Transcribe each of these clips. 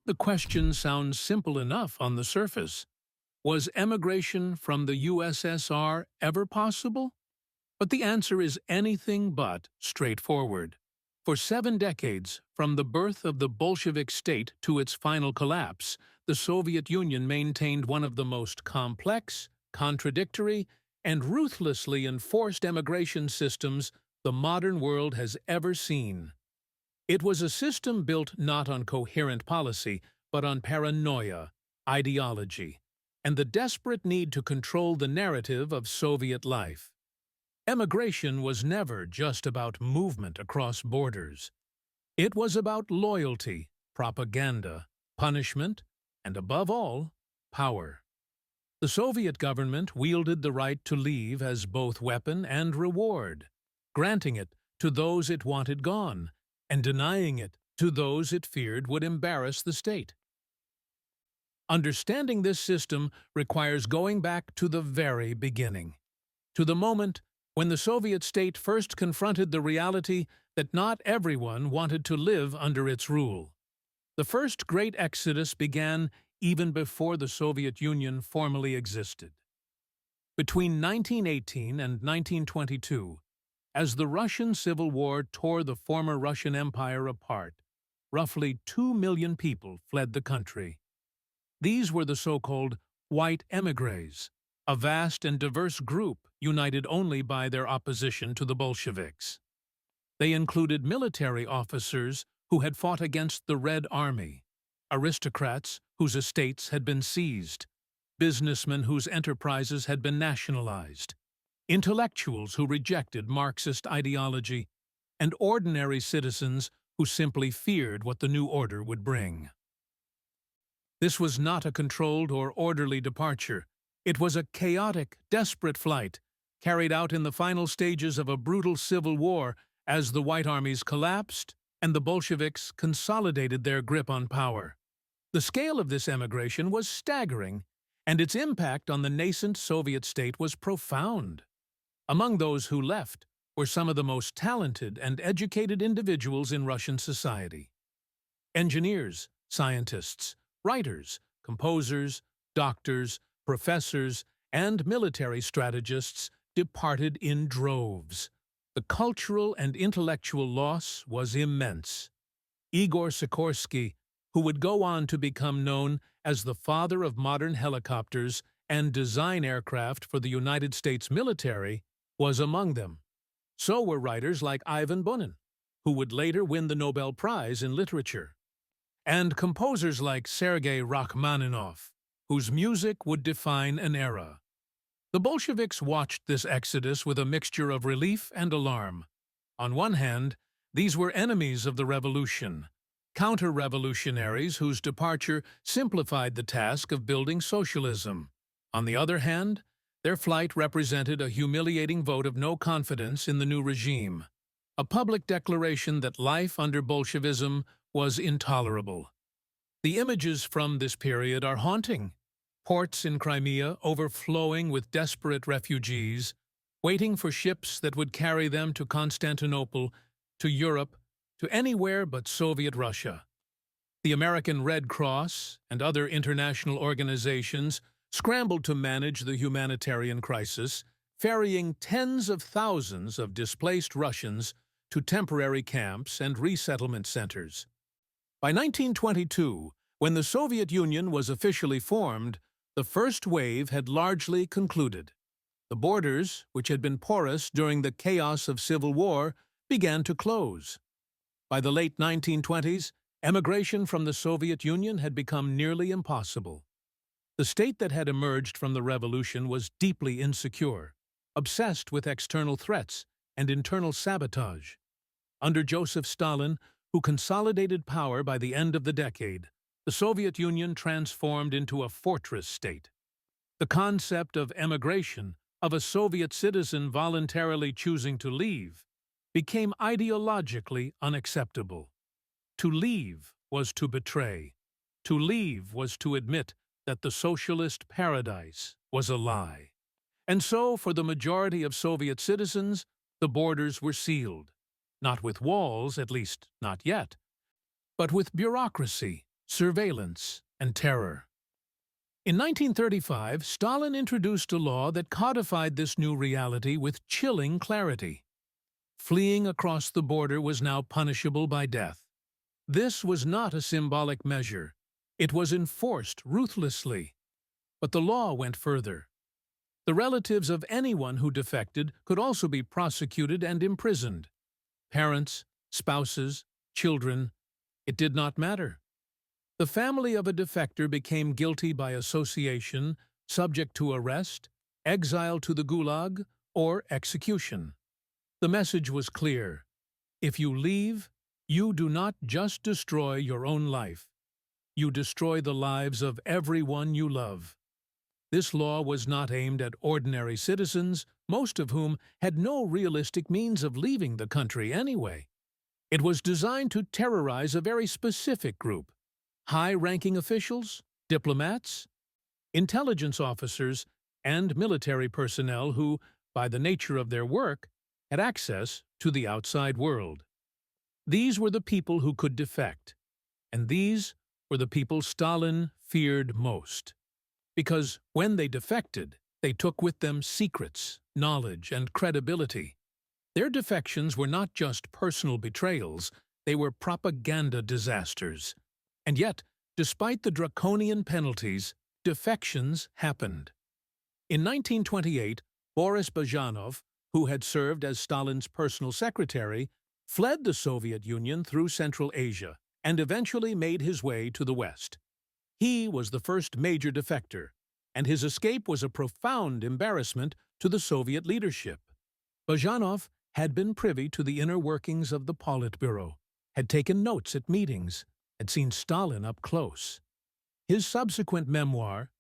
The question sounds simple enough on the surface. Was emigration from the USSR ever possible? But the answer is anything but straightforward. For 7 decades, from the birth of the Bolshevik state to its final collapse, the Soviet Union maintained one of the most complex, contradictory, and ruthlessly enforced emigration systems the modern world has ever seen. It was a system built not on coherent policy, but on paranoia, ideology, and the desperate need to control the narrative of Soviet life. Emigration was never just about movement across borders. It was about loyalty, propaganda, punishment, and above all, power. The Soviet government wielded the right to leave as both weapon and reward, granting it to those it wanted gone, and denying it to those it feared would embarrass the state. Understanding this system requires going back to the very beginning, to the moment when the Soviet state first confronted the reality that not everyone wanted to live under its rule. The first great exodus began even before the Soviet Union formally existed. Between 1918 and 1922, as the Russian Civil War tore the former Russian Empire apart, roughly 2 million people fled the country. These were the so-called white émigrés, a vast and diverse group united only by their opposition to the Bolsheviks. They included military officers who had fought against the Red Army, aristocrats whose estates had been seized, businessmen whose enterprises had been nationalized, intellectuals who rejected Marxist ideology, and ordinary citizens who simply feared what the new order would bring. This was not a controlled or orderly departure. It was a chaotic, desperate flight, carried out in the final stages of a brutal civil war as the White Armies collapsed and the Bolsheviks consolidated their grip on power. The scale of this emigration was staggering, and its impact on the nascent Soviet state was profound. Among those who left were some of the most talented and educated individuals in Russian society. Engineers, scientists, writers, composers, doctors, professors, and military strategists departed in droves. The cultural and intellectual loss was immense. Igor Sikorsky, who would go on to become known as the father of modern helicopters and design aircraft for the United States military, was among them. So were writers like Ivan Bunin, who would later win the Nobel Prize in Literature, and composers like Sergei Rachmaninoff, whose music would define an era. The Bolsheviks watched this exodus with a mixture of relief and alarm. On one hand, these were enemies of the revolution, counter-revolutionaries whose departure simplified the task of building socialism. On the other hand, their flight represented a humiliating vote of no confidence in the new regime, a public declaration that life under Bolshevism was intolerable. The images from this period are haunting. Ports in Crimea overflowing with desperate refugees, waiting for ships that would carry them to Constantinople, to Europe, to anywhere but Soviet Russia. The American Red Cross and other international organizations scrambled to manage the humanitarian crisis, ferrying tens of thousands of displaced Russians to temporary camps and resettlement centers. By 1922, when the Soviet Union was officially formed, the first wave had largely concluded. The borders, which had been porous during the chaos of civil war, began to close. By the late 1920s, emigration from the Soviet Union had become nearly impossible. The state that had emerged from the revolution was deeply insecure, obsessed with external threats and internal sabotage. Under Joseph Stalin, who consolidated power by the end of the decade, the Soviet Union transformed into a fortress state. The concept of emigration, of a Soviet citizen voluntarily choosing to leave, became ideologically unacceptable. To leave was to betray. To leave was to admit that the socialist paradise was a lie. And so, for the majority of Soviet citizens, the borders were sealed, not with walls, at least not yet, but with bureaucracy, surveillance, and terror. In 1935, Stalin introduced a law that codified this new reality with chilling clarity. Fleeing across the border was now punishable by death. This was not a symbolic measure. It was enforced ruthlessly. But the law went further. The relatives of anyone who defected could also be prosecuted and imprisoned. Parents, spouses, children, it did not matter. The family of a defector became guilty by association, subject to arrest, exile to the Gulag, or execution. The message was clear. If you leave, you do not just destroy your own life. You destroy the lives of everyone you love. This law was not aimed at ordinary citizens, most of whom had no realistic means of leaving the country anyway. It was designed to terrorize a very specific group: high-ranking officials, diplomats, intelligence officers, and military personnel who, by the nature of their work, had access to the outside world. These were the people who could defect, and these were the people Stalin feared most. Because when they defected, they took with them secrets, knowledge, and credibility. Their defections were not just personal betrayals, they were propaganda disasters. And yet, despite the draconian penalties, defections happened. In 1928, Boris Brezhnev, who had served as Stalin's personal secretary, fled the Soviet Union through Central Asia and eventually made his way to the West. He was the first major defector, and his escape was a profound embarrassment to the Soviet leadership. Brezhnev had been privy to the inner workings of the Politburo, had taken notes at meetings, had seen Stalin up close. His subsequent memoir,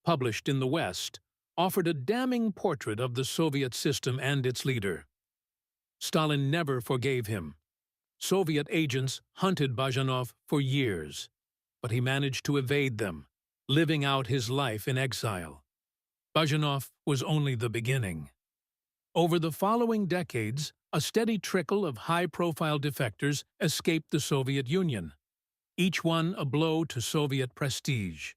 published in the West, offered a damning portrait of the Soviet system and its leader. Stalin never forgave him. Soviet agents hunted Brezhnev for years, but he managed to evade them, living out his life in exile. Brezhnev was only the beginning. Over the following decades, a steady trickle of high-profile defectors escaped the Soviet Union, each one a blow to Soviet prestige.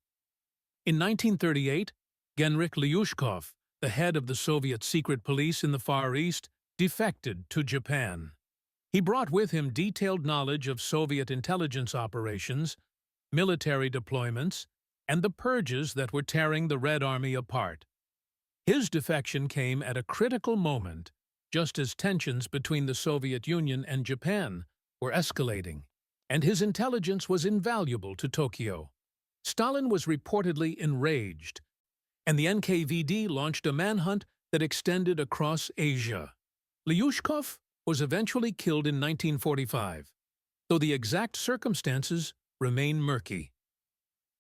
In 1938, Genrikh Lyushkov, the head of the Soviet secret police in the Far East, defected to Japan. He brought with him detailed knowledge of Soviet intelligence operations, military deployments, and the purges that were tearing the Red Army apart. His defection came at a critical moment, just as tensions between the Soviet Union and Japan were escalating, and his intelligence was invaluable to Tokyo. Stalin was reportedly enraged, and the NKVD launched a manhunt that extended across Asia. Lyushkov was eventually killed in 1945, though the exact circumstances remain murky.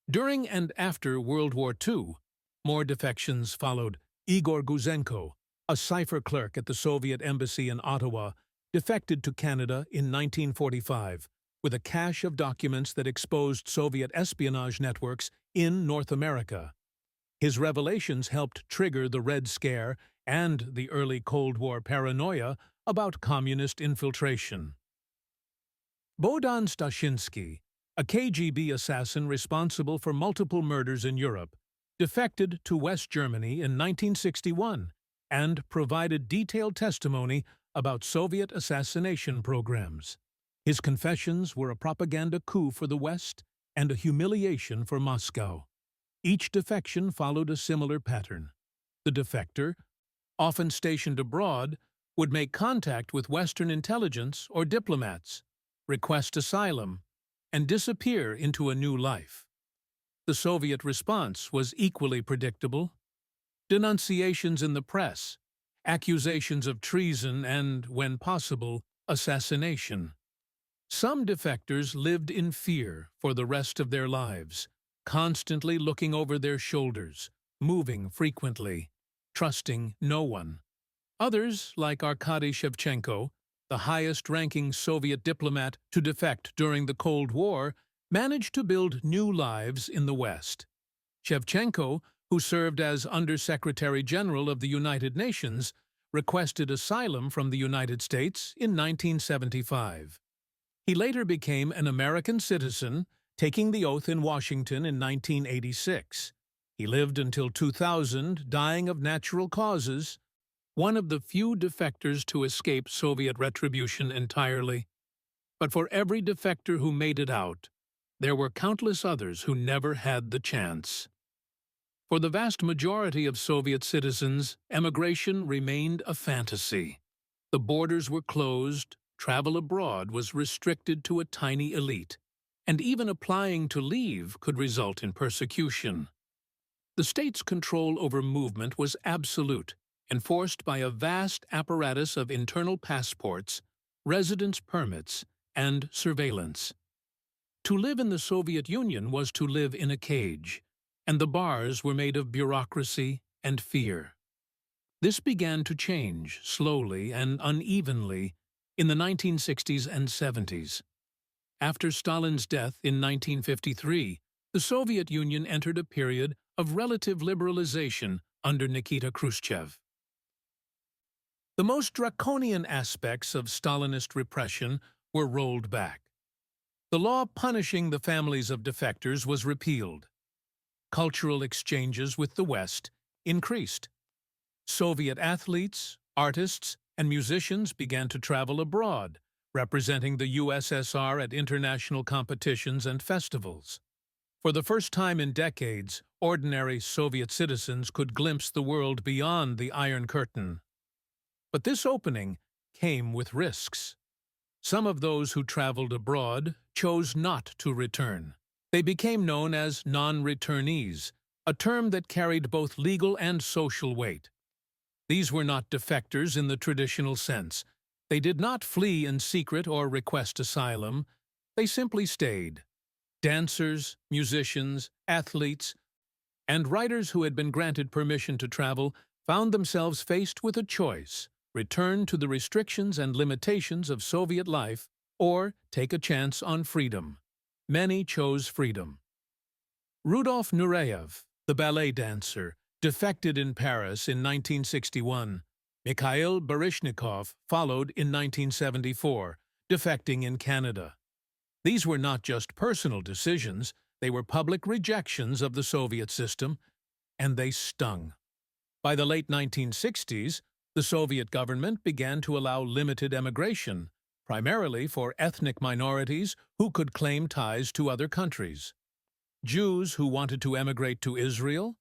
During and after World War II, more defections followed. Igor Guzenko, a cipher clerk at the Soviet embassy in Ottawa, defected to Canada in 1945 with a cache of documents that exposed Soviet espionage networks in North America. His revelations helped trigger the Red Scare and the early Cold War paranoia about communist infiltration. Bohdan Stashinsky, a KGB assassin responsible for multiple murders in Europe, defected to West Germany in 1961 and provided detailed testimony about Soviet assassination programs. His confessions were a propaganda coup for the West and a humiliation for Moscow. Each defection followed a similar pattern. The defector, often stationed abroad, would make contact with Western intelligence or diplomats, request asylum, and disappear into a new life. The Soviet response was equally predictable. Denunciations in the press, accusations of treason and, when possible, assassination. Some defectors lived in fear for the rest of their lives, constantly looking over their shoulders, moving frequently, trusting no one. Others, like Arkady Shevchenko, the highest-ranking Soviet diplomat to defect during the Cold War, managed to build new lives in the West. Shevchenko, who served as Under-Secretary General of the United Nations, requested asylum from the United States in 1975. He later became an American citizen taking the oath in Washington in 1986. He lived until 2000, dying of natural causes, one of the few defectors to escape Soviet retribution entirely. But for every defector who made it out, there were countless others who never had the chance. For the vast majority of Soviet citizens, emigration remained a fantasy. The borders were closed, travel abroad was restricted to a tiny elite, and even applying to leave could result in persecution. The state's control over movement was absolute, enforced by a vast apparatus of internal passports, residence permits, and surveillance. To live in the Soviet Union was to live in a cage, and the bars were made of bureaucracy and fear. This began to change slowly and unevenly in the 1960s and 70s. After Stalin's death in 1953, the Soviet Union entered a period of relative liberalization under Nikita Khrushchev. The most draconian aspects of Stalinist repression were rolled back. The law punishing the families of defectors was repealed. Cultural exchanges with the West increased. Soviet athletes, artists, and musicians began to travel abroad, representing the USSR at international competitions and festivals. For the first time in decades, ordinary Soviet citizens could glimpse the world beyond the Iron Curtain. But this opening came with risks. Some of those who traveled abroad chose not to return. They became known as non-returnees, a term that carried both legal and social weight. These were not defectors in the traditional sense. They did not flee in secret or request asylum. They simply stayed. Dancers, musicians, athletes, and writers who had been granted permission to travel found themselves faced with a choice: return to the restrictions and limitations of Soviet life, or take a chance on freedom. Many chose freedom. Rudolf Nureyev, the ballet dancer, defected in Paris in 1961. Mikhail Baryshnikov followed in 1974, defecting in Canada. These were not just personal decisions, they were public rejections of the Soviet system, and they stung. By the late 1960s, the Soviet government began to allow limited emigration, primarily for ethnic minorities who could claim ties to other countries. Jews who wanted to emigrate to Israel,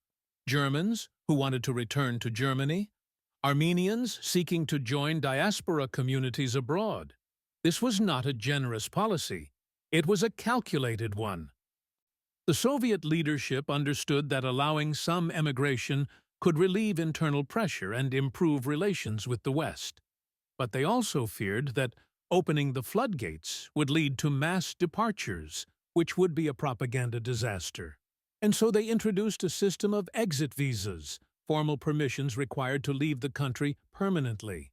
Germans who wanted to return to Germany, Armenians seeking to join diaspora communities abroad. This was not a generous policy. It was a calculated one. The Soviet leadership understood that allowing some emigration could relieve internal pressure and improve relations with the West. But they also feared that opening the floodgates would lead to mass departures, which would be a propaganda disaster. And so they introduced a system of exit visas, formal permissions required to leave the country permanently.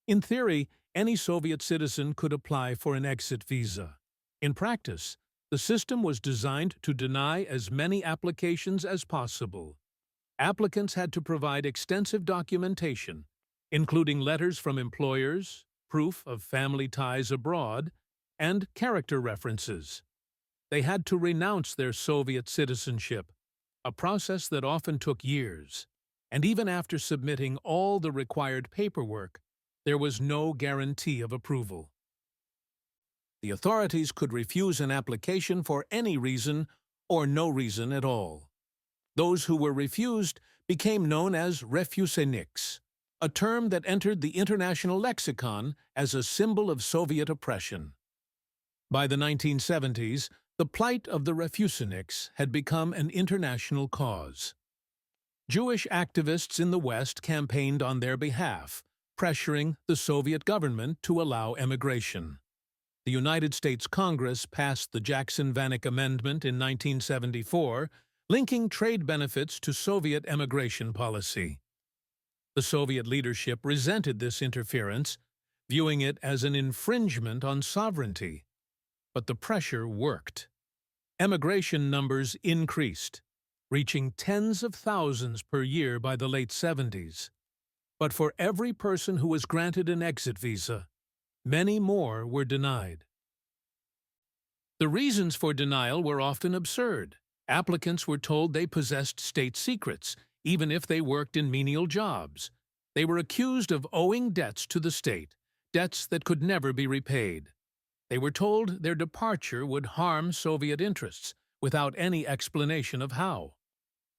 In theory, any Soviet citizen could apply for an exit visa. In practice, the system was designed to deny as many applications as possible. Applicants had to provide extensive documentation, including letters from employers, proof of family ties abroad, and character references. They had to renounce their Soviet citizenship, a process that often took years. And even after submitting all the required paperwork, there was no guarantee of approval. The authorities could refuse an application for any reason or no reason at all. Those who were refused became known as refusenicks, a term that entered the international lexicon as a symbol of Soviet oppression. By the 1970s, the plight of the refusenicks had become an international cause. Jewish activists in the West campaigned on their behalf, pressuring the Soviet government to allow emigration. The United States Congress passed the Jackson-Vanik Amendment in 1974, linking trade benefits to Soviet emigration policy. The Soviet leadership resented this interference, viewing it as an infringement on sovereignty. But the pressure worked. Emigration numbers increased, reaching tens of thousands per year by the late 70s. But for every person who was granted an exit visa, many more were denied. The reasons for denial were often absurd. Applicants were told they possessed state secrets, even if they worked in menial jobs. They were accused of owing debts to the state, debts that could never be repaid. They were told their departure would harm Soviet interests, without any explanation of how.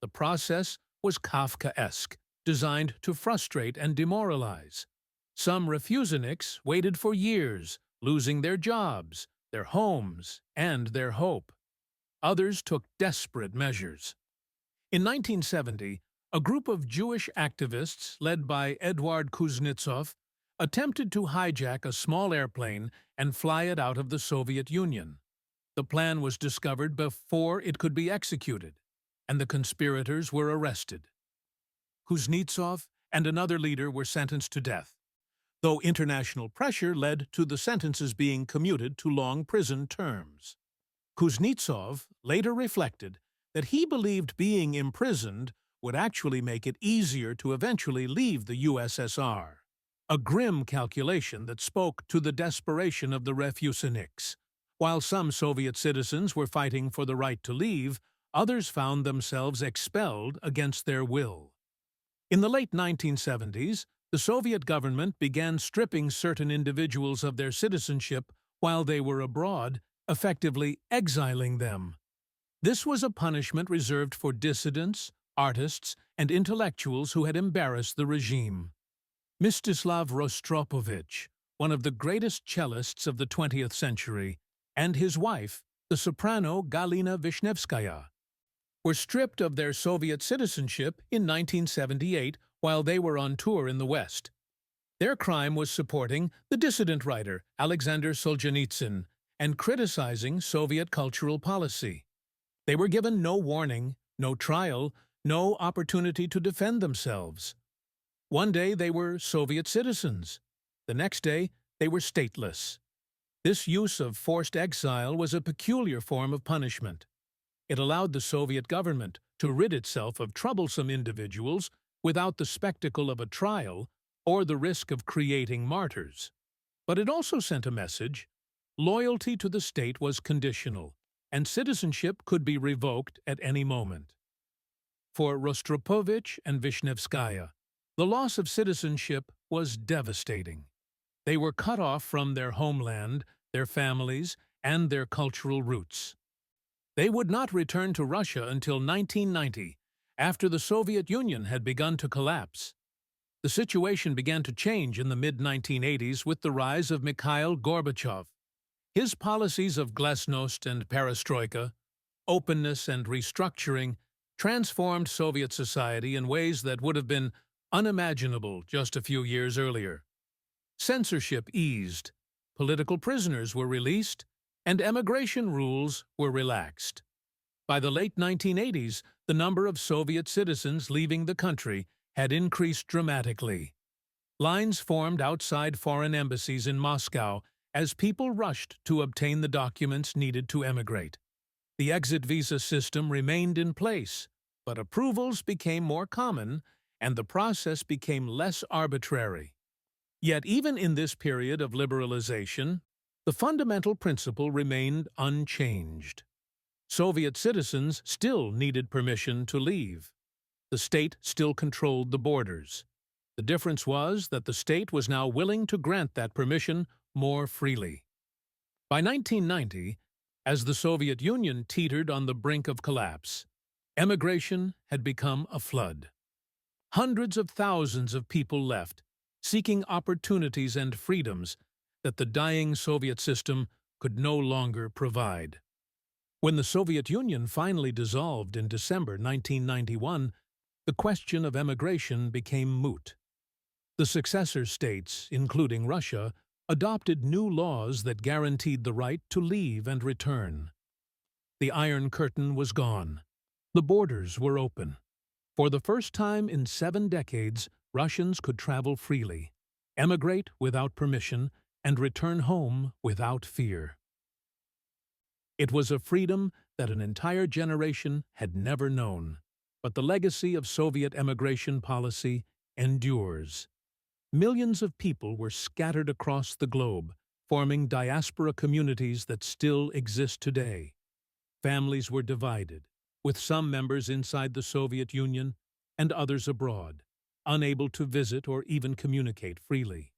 The process was Kafkaesque, designed to frustrate and demoralize. Some refuseniks waited for years, losing their jobs, their homes, and their hope. Others took desperate measures. In 1970, a group of Jewish activists led by Eduard Kuznetsov attempted to hijack a small airplane and fly it out of the Soviet Union. The plan was discovered before it could be executed, and the conspirators were arrested. Kuznetsov and another leader were sentenced to death, though international pressure led to the sentences being commuted to long prison terms. Kuznetsov later reflected that he believed being imprisoned would actually make it easier to eventually leave the USSR, a grim calculation that spoke to the desperation of the refuseniks. While some Soviet citizens were fighting for the right to leave, others found themselves expelled against their will. In the late 1970s, the Soviet government began stripping certain individuals of their citizenship while they were abroad, effectively exiling them. This was a punishment reserved for dissidents, artists, and intellectuals who had embarrassed the regime. Mstislav Rostropovich, one of the greatest cellists of the 20th century, and his wife, the soprano Galina Vishnevskaya, were stripped of their Soviet citizenship in 1978 while they were on tour in the West. Their crime was supporting the dissident writer Alexander Solzhenitsyn and criticizing Soviet cultural policy. They were given no warning, no trial, no opportunity to defend themselves. One day they were Soviet citizens. The next day they were stateless. This use of forced exile was a peculiar form of punishment. It allowed the Soviet government to rid itself of troublesome individuals without the spectacle of a trial or the risk of creating martyrs. But it also sent a message: loyalty to the state was conditional, and citizenship could be revoked at any moment. For Rostropovich and Vishnevskaya, the loss of citizenship was devastating. They were cut off from their homeland, their families, and their cultural roots. They would not return to Russia until 1990, after the Soviet Union had begun to collapse. The situation began to change in the mid-1980s with the rise of Mikhail Gorbachev. His policies of glasnost and perestroika, openness and restructuring, transformed Soviet society in ways that would have been unimaginable just a few years earlier. Censorship eased, political prisoners were released, and emigration rules were relaxed. By the late 1980s, the number of Soviet citizens leaving the country had increased dramatically. Lines formed outside foreign embassies in Moscow as people rushed to obtain the documents needed to emigrate. The exit visa system remained in place, but approvals became more common and the process became less arbitrary. Yet even in this period of liberalization, the fundamental principle remained unchanged. Soviet citizens still needed permission to leave. The state still controlled the borders. The difference was that the state was now willing to grant that permission more freely. By 1990, as the Soviet Union teetered on the brink of collapse, emigration had become a flood. Hundreds of thousands of people left, seeking opportunities and freedoms that the dying Soviet system could no longer provide. When the Soviet Union finally dissolved in December 1991, the question of emigration became moot. The successor states, including Russia, adopted new laws that guaranteed the right to leave and return. The Iron Curtain was gone. The borders were open. For the first time in 7 decades, Russians could travel freely, emigrate without permission, and return home without fear. It was a freedom that an entire generation had never known, but the legacy of Soviet emigration policy endures. Millions of people were scattered across the globe, forming diaspora communities that still exist today. Families were divided, with some members inside the Soviet Union and others abroad, unable to visit or even communicate freely.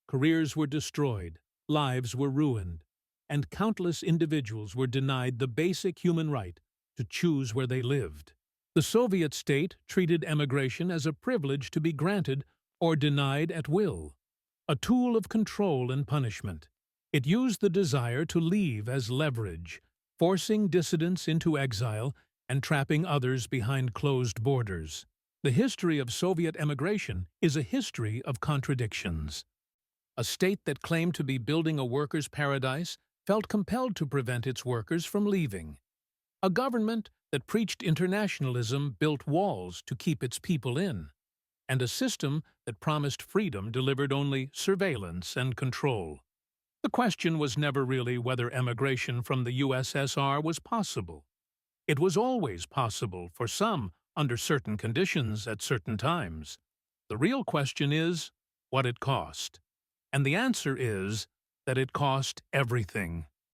Careers were destroyed, lives were ruined, and countless individuals were denied the basic human right to choose where they lived. The Soviet state treated emigration as a privilege to be granted or denied at will, a tool of control and punishment. It used the desire to leave as leverage, forcing dissidents into exile and trapping others behind closed borders. The history of Soviet emigration is a history of contradictions. A state that claimed to be building a workers' paradise felt compelled to prevent its workers from leaving. A government that preached internationalism built walls to keep its people in. And a system that promised freedom delivered only surveillance and control. The question was never really whether emigration from the USSR was possible. It was always possible for some under certain conditions at certain times. The real question is what it cost. And the answer is that it cost everything.